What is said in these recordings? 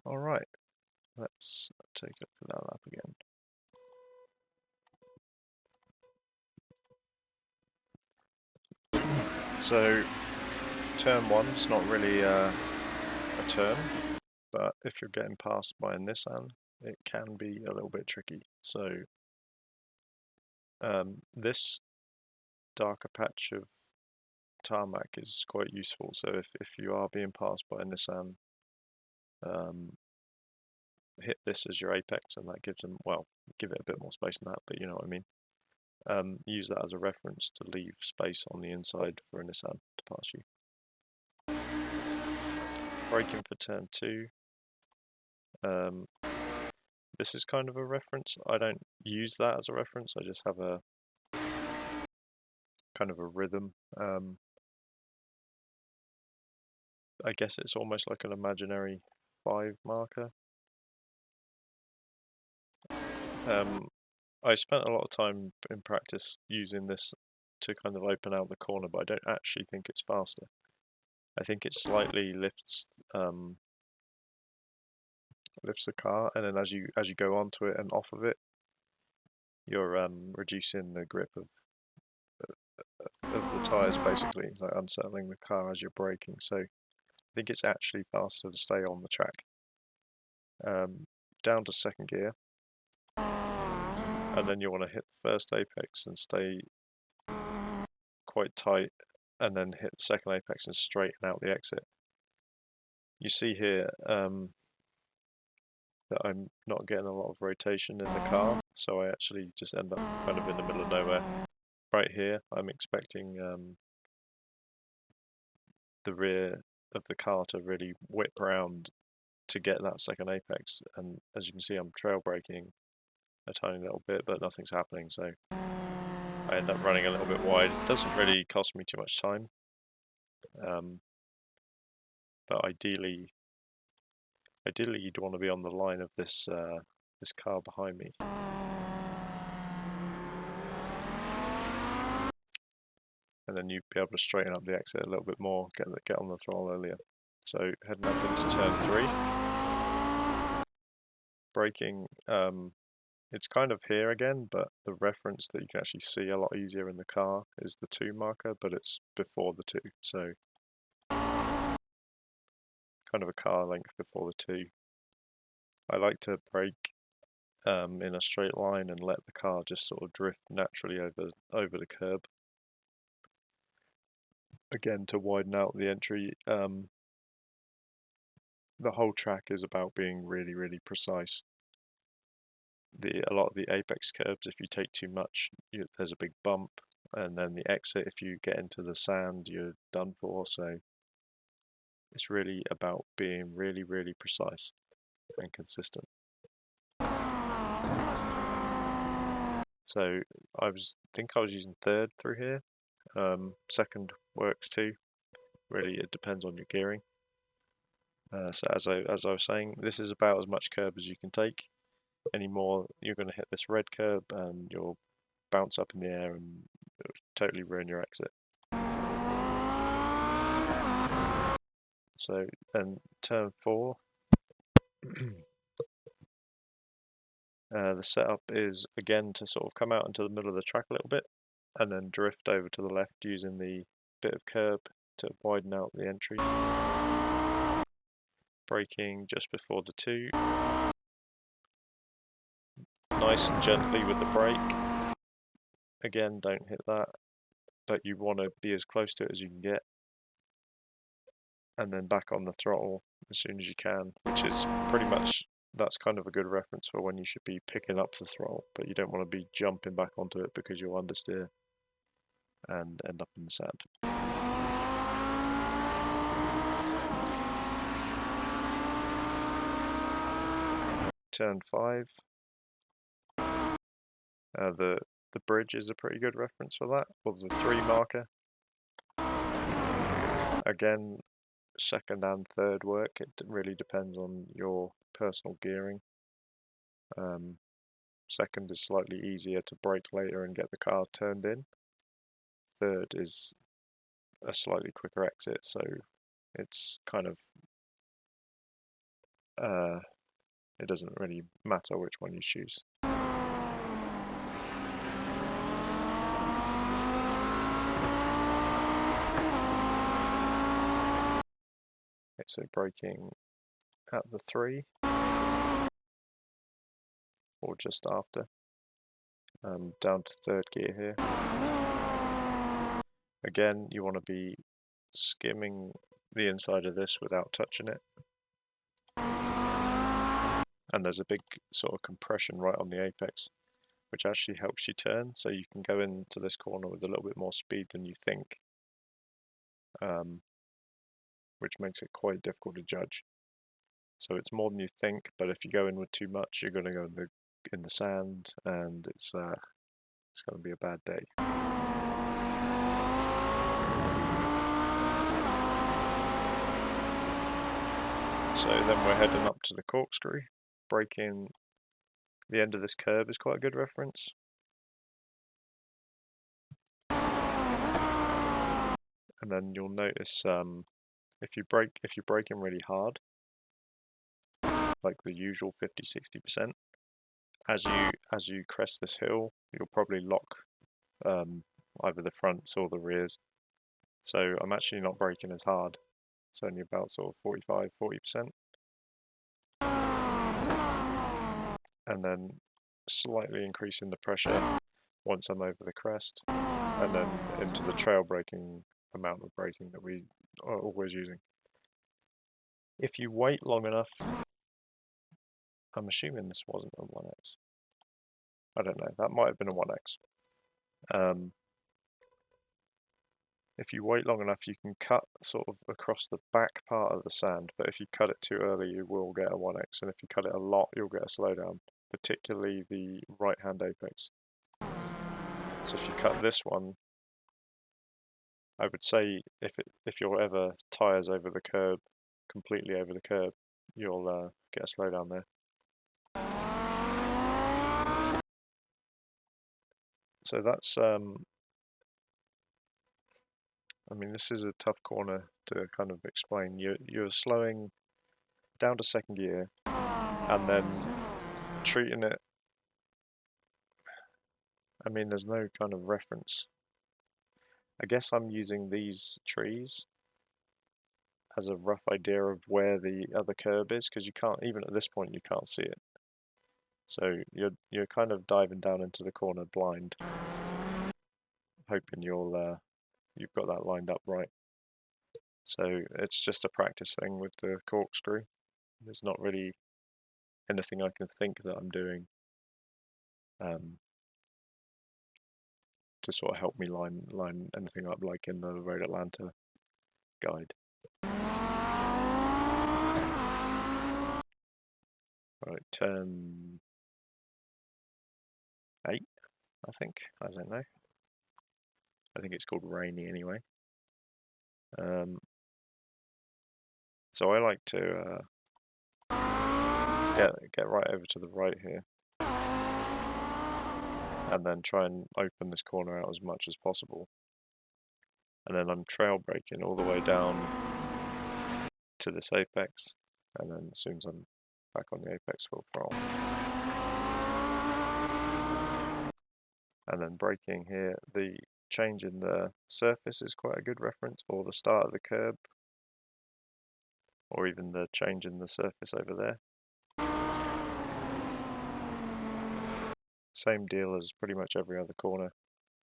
Alright, let's take a look at that lap again. So, turn one's not really a turn, but if you're getting passed by a Nissan, it can be a little bit tricky. So, this darker patch of tarmac is quite useful. So if you are being passed by a Nissan, hit this as your apex, and that gives them, well, give it a bit more space than that, but you know what I mean. Use that as a reference to leave space on the inside for a Nissan to pass you. Braking for turn 2. This is kind of a reference. I don't use that as a reference, I just have a kind of a rhythm. I guess it's almost like an imaginary 5 marker. I spent a lot of time in practice using this to kind of open out the corner, but I don't actually think it's faster. I think it slightly lifts the car, and then as you go onto it and off of it, you're reducing the grip of the tires, basically, like unsettling the car as you're braking. So I think it's actually faster to stay on the track. Down to second gear, and then you want to hit the first apex and stay quite tight, and then hit the second apex and straighten out the exit. You see here that I'm not getting a lot of rotation in the car, so I actually just end up kind of in the middle of nowhere. Right here, I'm expecting the rear of the car to really whip round to get that second apex, and as you can see, I'm trail braking a tiny little bit, but nothing's happening, so I end up running a little bit wide. It doesn't really cost me too much time, but ideally you'd want to be on the line of this this car behind me. And then you'd be able to straighten up the exit a little bit more, get on the throttle earlier. So heading up into turn 3. Braking, it's kind of here again, but the reference that you can actually see a lot easier in the car is the 2 marker, but it's before the 2. So kind of a car length before the 2. I like to brake in a straight line and let the car just sort of drift naturally over the curb. Again, to widen out the entry, the whole track is about being really, really precise. A lot of the apex curbs, if you take too much, there's a big bump, and then the exit, if you get into the sand, you're done for. So it's really about being really, really precise and consistent. So think I was using third through here. Second works too. Really, it depends on your gearing. So as I was saying, this is about as much curb as you can take. Any more, you're going to hit this red curb and you'll bounce up in the air and it'll totally ruin your exit. So then turn 4, the setup is again to sort of come out into the middle of the track a little bit and then drift over to the left using the bit of curb to widen out the entry. Braking just before the 2. Nice and gently with the brake. Again, don't hit that, but you want to be as close to it as you can get. And then back on the throttle as soon as you can, which is pretty much, that's kind of a good reference for when you should be picking up the throttle, but you don't want to be jumping back onto it because you'll understeer and end up in the sand. Turn 5. The bridge is a pretty good reference for that, or the 3 marker. Again, second and third work, it really depends on your personal gearing. Second is slightly easier to brake later and get the car turned in. Third is a slightly quicker exit, so it's kind of it doesn't really matter which one you choose. Okay, so braking at the 3 or just after, down to 3rd gear here. Again, you want to be skimming the inside of this without touching it. And there's a big sort of compression right on the apex, which actually helps you turn, so you can go into this corner with a little bit more speed than you think, which makes it quite difficult to judge. So it's more than you think, but if you go in with too much, you're going to go in the sand, and it's going to be a bad day. So then we're heading up to the corkscrew. Braking the end of this curve is quite a good reference. And then you'll notice if you're braking really hard, like the usual 50-60%, as you crest this hill, you'll probably lock either the fronts or the rears. So I'm actually not braking as hard. It's only about sort of 45-40%. And then slightly increasing the pressure once I'm over the crest, and then into the trail braking amount of braking that we are always using. If you wait long enough, I'm assuming this wasn't a 1x. I don't know, that might have been a 1x. If you wait long enough, you can cut sort of across the back part of the sand, but if you cut it too early, you will get a 1x, and if you cut it a lot, you'll get a slowdown, particularly the right-hand apex. So if you cut this one, I would say if your ever tyres over the curb, completely over the curb, you'll get a slowdown there. So that's I mean, this is a tough corner to kind of explain. You're slowing down to 2nd gear and then treating it. I mean, there's no kind of reference. I guess I'm using these trees as a rough idea of where the other curb is, because you can't, even at this point, you can't see it. So you're kind of diving down into the corner blind, hoping you've got that lined up right. So it's just a practice thing with the corkscrew. There's not really anything I can think that I'm doing to sort of help me line anything up like in the Road Atlanta guide. Right, turn 8, I think. I don't know. I think it's called Rainy anyway. So I like to get right over to the right here, and then try and open this corner out as much as possible. And then I'm trail braking all the way down to this apex, and then as soon as I'm back on the apex, full throttle. And then braking here, the change in the surface is quite a good reference, or the start of the curb, or even the change in the surface over there. Same deal as pretty much every other corner.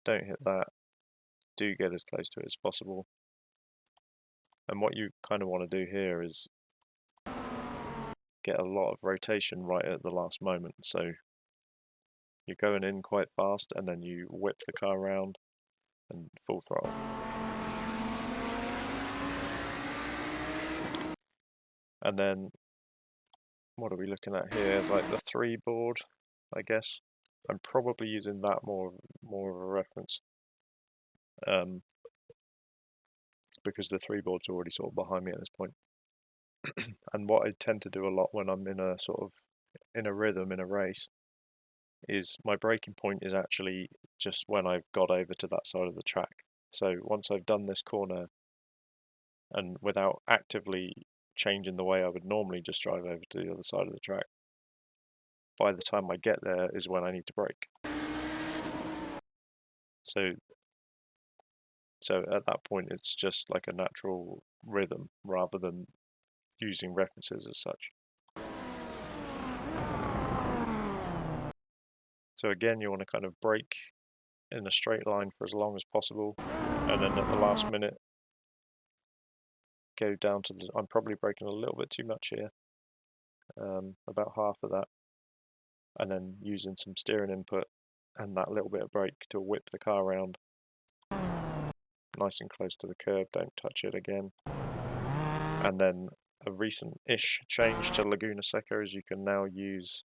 Don't hit that. Do get as close to it as possible. And what you kind of want to do here is get a lot of rotation right at the last moment. So you're going in quite fast, and then you whip the car around and full throttle. And then what are we looking at here? Like the 3 board, I guess. I'm probably using that more of a reference, because the 3 board's already sort of behind me at this point. And what I tend to do a lot when I'm in a sort of in a rhythm in a race is my braking point is actually just when I've got over to that side of the track. So once I've done this corner, and without actively changing the way I would normally just drive over to the other side of the track. By the time I get there is when I need to brake. So at that point, it's just like a natural rhythm rather than using references as such. So again, you want to kind of brake in a straight line for as long as possible, and then at the last minute, go down to the, I'm probably braking a little bit too much here, about half of that, and then using some steering input and that little bit of brake to whip the car around nice and close to the curb, don't touch it again. And then a recent-ish change to Laguna Seca is you can now use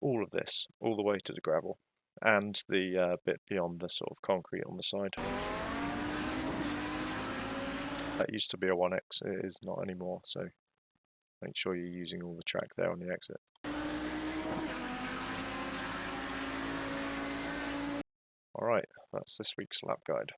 all of this, all the way to the gravel, and the bit beyond the sort of concrete on the side. That used to be a 1X, it is not anymore, so make sure you're using all the track there on the exit. Alright, that's this week's lap guide.